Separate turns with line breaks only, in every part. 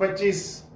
25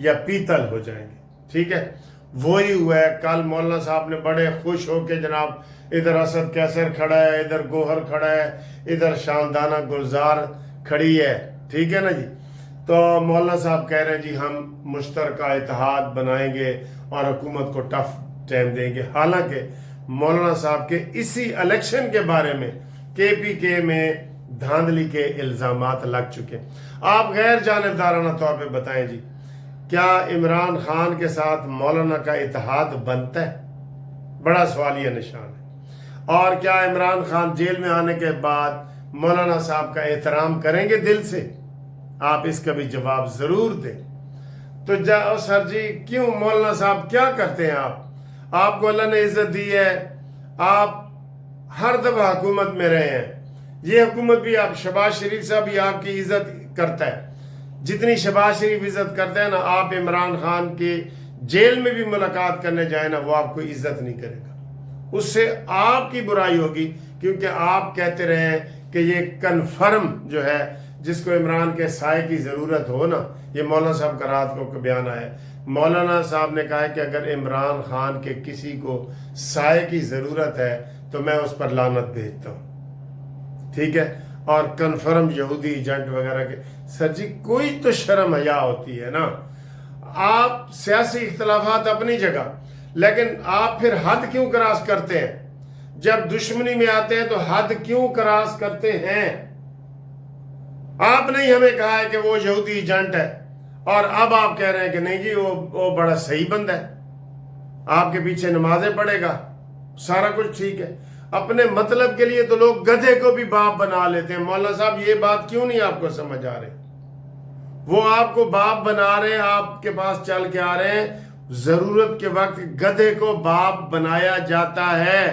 یا پیتل ہو جائیں گے. ٹھیک ہے, وہی ہوا ہے. کل مولانا صاحب نے بڑے خوش ہو کے جناب ادھر اسد کیسر کھڑا ہے, ادھر گوہر کھڑا ہے, ادھر شاندانہ گلزار کھڑی ہے. ٹھیک ہے نا جی. تو مولانا صاحب کہہ رہے ہیں جی ہم مشترکہ اتحاد بنائیں گے اور حکومت کو ٹف ٹائم دیں گے. حالانکہ مولانا صاحب کے اسی الیکشن کے بارے میں KPK میں دھاندلی کے الزامات لگ چکے. آپ غیر جانبدارانہ طور پہ بتائیں جی, کیا عمران خان کے ساتھ مولانا کا اتحاد بنتا ہے؟ بڑا سوالیہ نشان ہے. اور کیا عمران خان جیل میں آنے کے بعد مولانا صاحب کا احترام کریں گے دل سے؟ آپ اس کا بھی جواب ضرور دیں. تو سر جی کیوں مولانا صاحب کیا کرتے ہیں آپ کو اللہ نے عزت دی ہے, آپ ہر دفعہ حکومت میں رہے ہیں. یہ حکومت بھی آپ شہباز شریف صاحب بھی آپ کی عزت کرتا ہے. جتنی شہباز شریف عزت کرتا ہے نا, آپ عمران خان کے جیل میں بھی ملاقات کرنے جائیں نا, وہ آپ کو عزت نہیں کرے گا. اس سے آپ کی برائی ہوگی, کیونکہ آپ کہتے رہے ہیں کہ یہ کنفرم جو ہے جس کو عمران کے سائے کی ضرورت ہو نا, یہ مولانا صاحب کا رات کو بیان آیا ہے. مولانا صاحب نے کہا ہے کہ اگر عمران خان کے کسی کو سائے کی ضرورت ہے تو میں اس پر لعنت بھیجتا ہوں. ٹھیک ہے, اور کنفرم یہودی ایجنٹ وغیرہ کے. سر جی کوئی تو شرم حیا ہوتی ہے نا. آپ سیاسی اختلافات اپنی جگہ, لیکن آپ پھر حد کیوں کراس کرتے ہیں؟ جب دشمنی میں آتے ہیں تو حد کیوں کراس کرتے ہیں؟ آپ نے ہمیں کہا ہے کہ وہ یہودی ایجنٹ ہے, اور اب آپ کہہ رہے ہیں کہ نہیں جی وہ بڑا صحیح بندہ ہے, آپ کے پیچھے نمازیں پڑھے گا, سارا کچھ ٹھیک ہے. اپنے مطلب کے لیے تو لوگ گدھے کو بھی باپ بنا لیتے ہیں. مولانا صاحب یہ بات کیوں نہیں آپ کو سمجھ آ رہی؟ وہ آپ کو باپ بنا رہے ہیں, آپ کے پاس چل کے آ رہے ہیں. ضرورت کے وقت گدھے کو باپ بنایا جاتا ہے.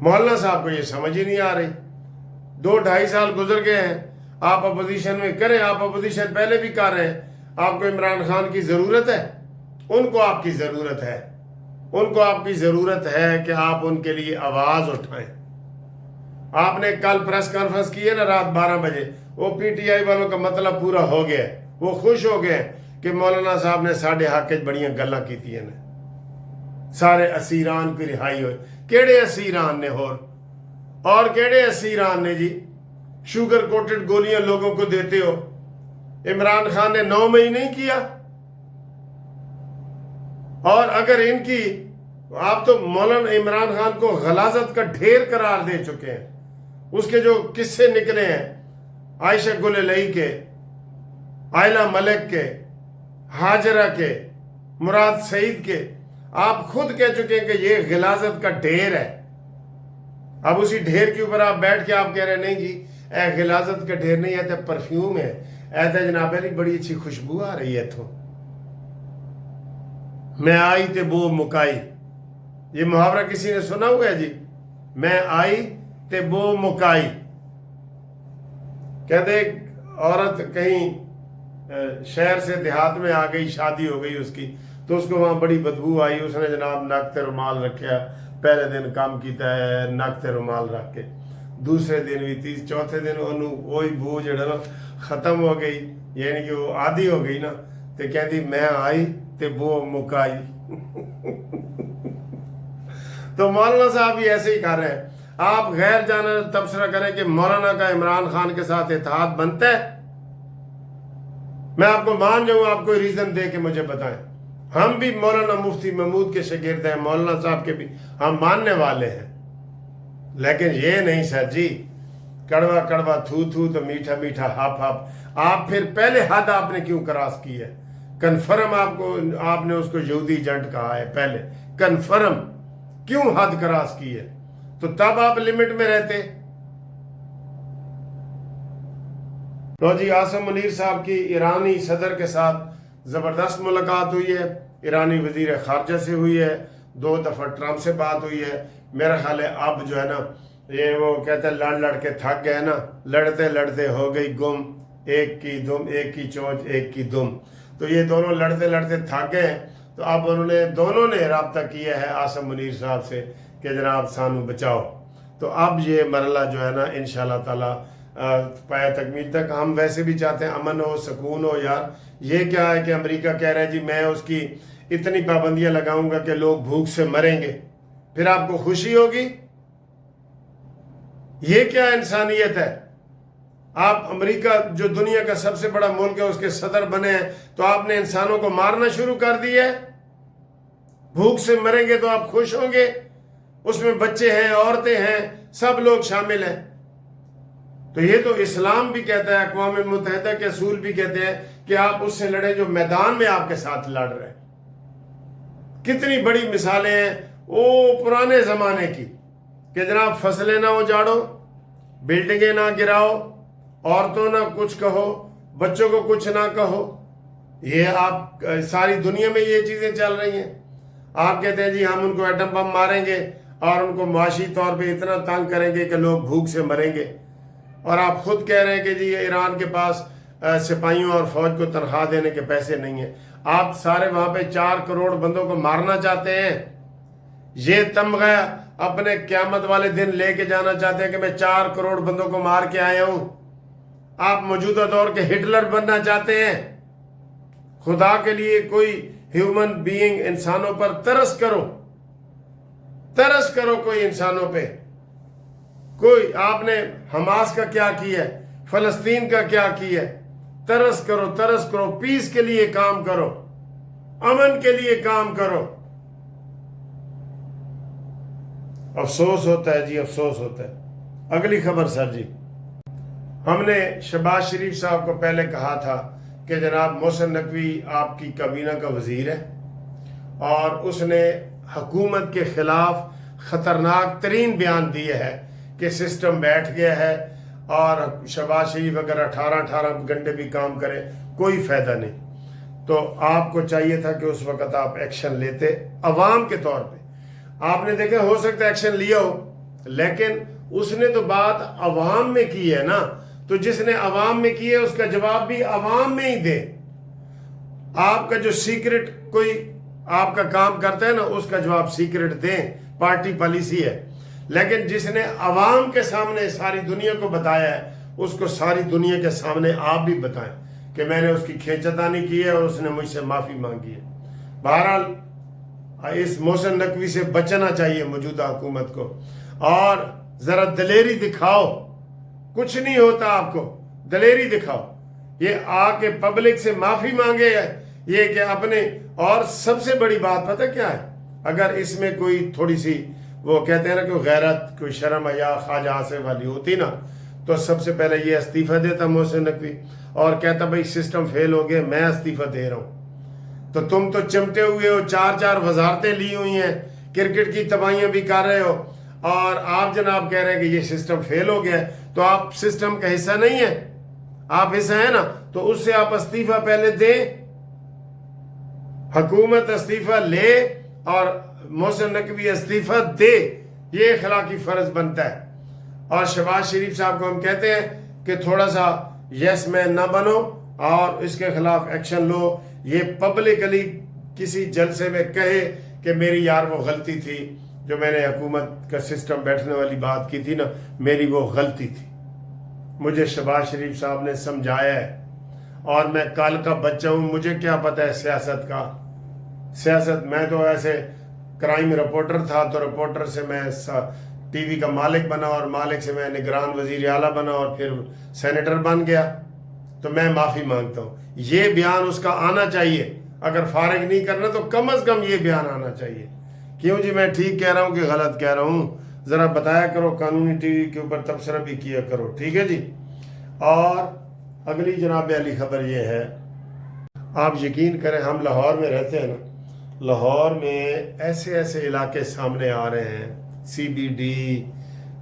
مولانا صاحب کو یہ سمجھ ہی نہیں آ رہی. 2-2.5 سال گزر گئے ہیں, آپ اپوزیشن میں کریں, آپ اپوزیشن پہلے بھی کر رہے ہیں. آپ کو عمران خان کی ضرورت ہے, ان کو آپ کی ضرورت ہے, ان کو آپ کی ضرورت ہے کہ آپ ان کے لیے آواز اٹھائیں. آپ نے کل پریس کانفرنس کی ہے نا رات 12 بجے, وہ PTI والوں کا مطلب پورا ہو گیا. وہ خوش ہو گئے کہ مولانا صاحب نے ساڑھے حق بڑیاں گلاں کیتی ہیں, سارے اسیران کی رہائی ہوئی. کیڑے اسیران نے اور کیڑے اسیران نے جی؟ شوگر کوٹڈ گولیاں لوگوں کو دیتے ہو. عمران خان نے 9 مئی نہیں کیا. اور اگر ان کی, آپ تو مولانا عمران خان کو غلاظت کا ڈھیر قرار دے چکے ہیں. اس کے جو قصے نکلے ہیں عائشہ گل الہی کے, آئلہ ملک کے, ہاجرہ کے, مراد سعید کے, آپ خود کہہ چکے ہیں کہ یہ غلاظت کا ڈھیر ہے. اب اسی ڈھیر کے اوپر آپ بیٹھ کے آپ کہہ رہے ہیں نہیں جی اے غلاظت کا ڈھیر نہیں, ایسا پرفیوم ہے, ایسا جناب علی بڑی اچھی خوشبو آ رہی ہے. تو میں آئی تے بو مکائی, یہ محاورہ کسی نے سنا ہوا ہے جی؟ میں آئی تے بو مکائی. کہتے عورت کہیں شہر سے دیہات میں آ گئی, شادی ہو گئی اس کی, تو اس کو وہاں بڑی بدبو آئی. اس نے جناب نک تے رومال رکھیا, پہلے دن کام کیتا ہے نک تے رومال رکھ کے, دوسرے دن بھی چوتھے دن انہوں وہی بو جڑا نا ختم ہو گئی, یعنی کہ وہ عادی ہو گئی نا, تے کہتی میں آئی تے بو مکائی. تو مولانا صاحب بھی ایسے ہی کر رہے ہیں. آپ غیر جانب تبصرہ کریں کہ مولانا کا عمران خان کے ساتھ اتحاد بنتا ہے. میں آپ کو مان جاؤں, آپ کوئی ریزن دے کے مجھے بتائیں. ہم بھی مولانا مفتی محمود کے شاگرد ہیں, مولانا صاحب کے بھی ہم ماننے والے ہیں, لیکن یہ نہیں سر جی کڑوا کڑوا تھو تھو تو میٹھا میٹھا ہپ ہپ. آپ پھر پہلے حد آپ نے کیوں کراس کی ہے؟ کنفرم آپ نے اس کو یہودی ایجنٹ کہا ہے, پہلے کنفرم کیوں حد کراس کی ہے؟ تو تب آپ لمٹ میں رہتے. تو جی عاصم منیر صاحب کی ایرانی صدر کے ساتھ زبردست ملاقات ہوئی ہے, ایرانی وزیر خارجہ سے ہوئی ہے, 2 دفعہ ٹرمپ سے بات ہوئی ہے. میرا خیال ہے اب جو ہے نا یہ وہ کہتے ہیں لڑ کے تھک گئے نا, لڑتے لڑتے ہو گئی گم, ایک کی دم ایک کی چونچ ایک کی دم. تو یہ دونوں لڑتے لڑتے تھک گئے ہیں. تو اب دونوں نے رابطہ کیا ہے عاصم منیر صاحب سے کہ جناب سانو بچاؤ. تو اب یہ مرحلہ جو ہے نا انشاءاللہ تعالی پایا تکمیل تک. ہم ویسے بھی چاہتے ہیں امن ہو, سکون ہو. یار یہ کیا ہے کہ امریکہ کہہ رہا ہے جی میں اس کی اتنی پابندیاں لگاؤں گا کہ لوگ بھوک سے مریں گے, پھر آپ کو خوشی ہوگی؟ یہ کیا انسانیت ہے؟ آپ امریکہ جو دنیا کا سب سے بڑا ملک ہے اس کے صدر بنے ہیں تو آپ نے انسانوں کو مارنا شروع کر دیا ہے. بھوک سے مریں گے تو آپ خوش ہوں گے؟ اس میں بچے ہیں, عورتیں ہیں, سب لوگ شامل ہیں. تو یہ تو اسلام بھی کہتا ہے, اقوام متحدہ کے اصول بھی کہتے ہیں کہ آپ اس سے لڑیں جو میدان میں آپ کے ساتھ لڑ رہے ہیں. کتنی بڑی مثالیں ہیں وہ پرانے زمانے کی کہ جناب فصلیں نہ اجاڑو, بلڈنگیں نہ گراؤ, عورتوں نہ کچھ کہو, بچوں کو کچھ نہ کہو. یہ آپ ساری دنیا میں یہ چیزیں چل رہی ہیں. آپ کہتے ہیں جی ہم ان کو ایٹم بم ماریں گے اور ان کو معاشی طور پہ اتنا تنگ کریں گے کہ لوگ بھوک سے مریں گے, اور آپ خود کہہ رہے ہیں کہ جی ایران کے پاس سپاہیوں اور فوج کو تنخواہ دینے کے پیسے نہیں ہیں. آپ سارے وہاں پہ 4 کروڑ بندوں کو مارنا چاہتے ہیں. یہ تمغہ اپنے قیامت والے دن لے کے جانا چاہتے ہیں کہ میں 4 کروڑ بندوں کو مار کے آیا ہوں. آپ موجودہ دور کے ہٹلر بننا چاہتے ہیں. خدا کے لیے کوئی ہیومن بینگ, انسانوں پر ترس کرو کوئی انسانوں پہ. کوئی آپ نے حماس کا کیا کیا ہے, فلسطین کا کیا کیا ہے؟ ترس کرو, پیس کے لیے کام کرو, امن کے لیے کام کرو. افسوس ہوتا ہے جی, افسوس ہوتا ہے. اگلی خبر سر جی, ہم نے شہباز شریف صاحب کو پہلے کہا تھا کہ جناب محسن نقوی آپ کی کابینہ کا وزیر ہے اور اس نے حکومت کے خلاف خطرناک ترین بیان دیے ہے کہ سسٹم بیٹھ گیا ہے اور شہباز شریف اگر 18 گھنٹے بھی کام کرے کوئی فائدہ نہیں. تو آپ کو چاہیے تھا کہ اس وقت آپ ایکشن لیتے عوام کے طور پہ. آپ نے دیکھا ہو سکتا ہے ایکشن لیا ہو, لیکن اس نے تو بات عوام میں کی ہے نا, تو جس نے عوام میں کی ہے اس کا جواب بھی عوام میں ہی دے. آپ کا جو سیکرٹ کوئی آپ کا کام کرتا ہے نا اس کا جواب سیکرٹ دیں, پارٹی پالیسی ہے. لیکن جس نے عوام کے سامنے ساری دنیا کو بتایا ہے اس کو ساری دنیا کے سامنے آپ بھی بتائیں کہ میں نے اس کی کھینچتانی کی ہے اور اس نے مجھ سے معافی مانگی ہے. بہرحال اس محسن نقوی سے بچنا چاہیے موجودہ حکومت کو, اور ذرا دلیری دکھاؤ. کچھ نہیں ہوتا, آپ کو دلیری دکھاؤ. یہ آ کے پبلک سے معافی مانگے یہ کہ اپنے, اور سب سے بڑی بات پتہ کیا ہے, اگر اس میں کوئی تھوڑی سی وہ کہتے ہیں نا کہ غیرت, کوئی شرم حیا خواجہ آصف والی ہوتی نا, تو سب سے پہلے یہ استعفیٰ دیتا محسن نقوی اور کہتا بھائی سسٹم فیل ہو گیا, میں استعفیٰ دے رہا ہوں. تو تم تو چمٹے ہوئے ہو, 4 وزارتیں لی ہوئی ہیں, کرکٹ کی تباہیاں بھی کر رہے ہو, اور آپ جناب کہہ رہے ہیں کہ یہ سسٹم فیل ہو گیا ہے. تو آپ سسٹم کا حصہ نہیں ہیں, آپ حصہ ہیں نا, تو اس سے آپ استعفیٰ پہلے دیں. حکومت استعفیٰ لے اور محسن نقوی استعفیٰ دے, یہ اخلاقی فرض بنتا ہے. اور شہباز شریف صاحب کو ہم کہتے ہیں کہ تھوڑا سا یس مین نہ بنو اور اس کے خلاف ایکشن لو. یہ پبلکلی کسی جلسے میں کہے کہ میری یار وہ غلطی تھی, جو میں نے حکومت کا سسٹم بیٹھنے والی بات کی تھی نا, میری وہ غلطی تھی. مجھے شہباز شریف صاحب نے سمجھایا ہے, اور میں کل کا بچہ ہوں, مجھے کیا پتہ ہے سیاست کا. سیاست میں تو ایسے کرائم رپورٹر تھا, تو رپورٹر سے میں ٹی وی کا مالک بنا, اور مالک سے میں نگران وزیر اعلیٰ بنا, اور پھر سینیٹر بن گیا. تو میں معافی مانگتا ہوں. یہ بیان اس کا آنا چاہیے. اگر فارغ نہیں کرنا تو کم از کم یہ بیان آنا چاہیے. کیوں جی میں ٹھیک کہہ رہا ہوں کہ غلط کہہ رہا ہوں؟ ذرا بتایا کرو, قانونی ٹی وی کے اوپر تبصرہ بھی کیا کرو, ٹھیک ہے جی. اور اگلی جناب علی خبر یہ ہے, آپ یقین کریں ہم لاہور میں رہتے ہیں نا, لاہور میں ایسے ایسے علاقے سامنے آ رہے ہیں, C B D,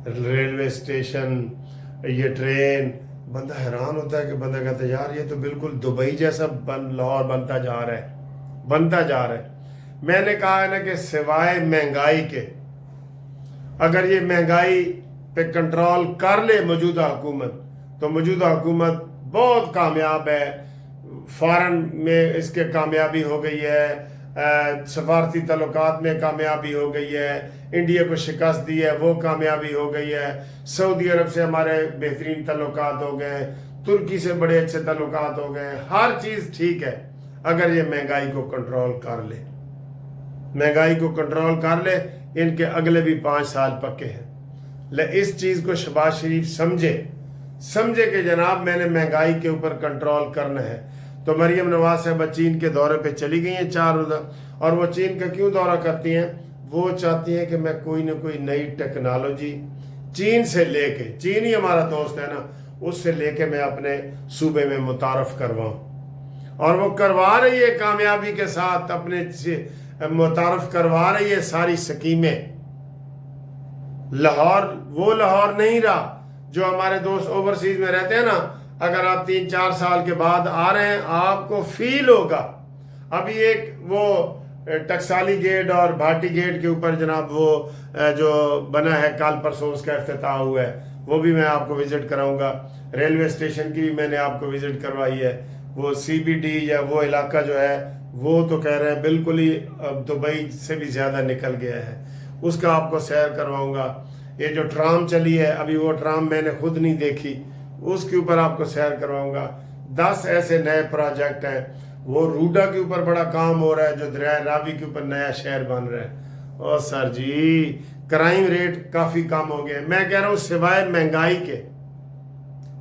railway station, یہ ٹرین, بندہ حیران ہوتا ہے کہ بندہ کہتا ہے یار یہ تو بالکل دبئی جیسا لاہور بنتا جا رہا ہے. میں نے کہا ہے نا کہ سوائے مہنگائی کے, اگر یہ مہنگائی پہ کنٹرول کر لے موجودہ حکومت, تو موجودہ حکومت بہت کامیاب ہے. فارن میں اس کے کامیابی ہو گئی ہے, سفارتی تعلقات میں کامیابی ہو گئی ہے، انڈیا کو شکست دی ہے وہ کامیابی ہو گئی ہے، سعودی عرب سے ہمارے بہترین تعلقات ہو گئے، ترکی سے بڑے اچھے تعلقات ہو گئے، ہر چیز ٹھیک ہے اگر یہ مہنگائی کو کنٹرول کر لے، مہنگائی کو کنٹرول کر لے۔ ان کے اگلے بھی 5 سال پکے ہیں۔ اس چیز کو شہباز شریف سمجھے کہ جناب میں نے مہنگائی کے اوپر کنٹرول کرنا ہے۔ تو مریم نواز صاحبہ چین کے دورے پہ چلی گئی ہیں 4 روزہ، اور وہ چین کا کیوں دورہ کرتی ہیں؟ وہ چاہتی ہیں کہ میں کوئی نہ کوئی نئی ٹیکنالوجی چین سے لے کے، چین ہی ہمارا دوست ہے نا، اس سے لے کے میں اپنے صوبے میں متعارف کرواؤں، اور وہ کروا رہی ہے کامیابی کے ساتھ، اپنے متعارف کروا رہی ہے ساری سکیمیں۔ وہ لاہور نہیں رہا جو ہمارے دوست اوورسیز میں رہتے ہیں نا، اگر آپ 3-4 سال کے بعد آ رہے ہیں آپ کو فیل ہوگا۔ ابھی ایک وہ ٹکسالی گیٹ اور بھاٹی گیٹ کے اوپر جناب وہ جو بنا ہے کال پرسوں اس کا افتتاح ہوا ہے، وہ بھی میں آپ کو وزٹ کراؤں گا۔ ریلوے اسٹیشن کی بھی میں نے آپ کو وزٹ کروائی ہے۔ وہ سی بی ڈی یا وہ علاقہ جو ہے وہ تو کہہ رہے ہیں بالکل ہی دبئی سے بھی زیادہ نکل گیا ہے، اس کا آپ کو سیر کرواؤں گا۔ یہ جو ٹرام چلی ہے ابھی، وہ ٹرام میں نے خود نہیں دیکھی، اس کے اوپر آپ کو سیر کرواؤں گا۔ 10 ایسے نئے پروجیکٹ ہیں۔ وہ روڈا کے اوپر بڑا کام ہو رہا ہے جو دریائے راوی کے اوپر نیا شہر بن رہا ہے۔ اور سر جی کرائم ریٹ کافی کم ہو گئے۔ میں کہہ رہا ہوں سوائے مہنگائی کے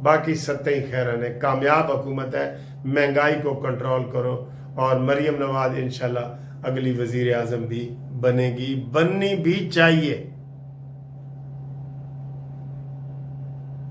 باقی سطح ہی خیرن ہے۔ کامیاب حکومت ہے، مہنگائی کو کنٹرول کرو، اور مریم نواز انشاءاللہ اگلی وزیر اعظم بھی بنے گی، بننی بھی چاہیے۔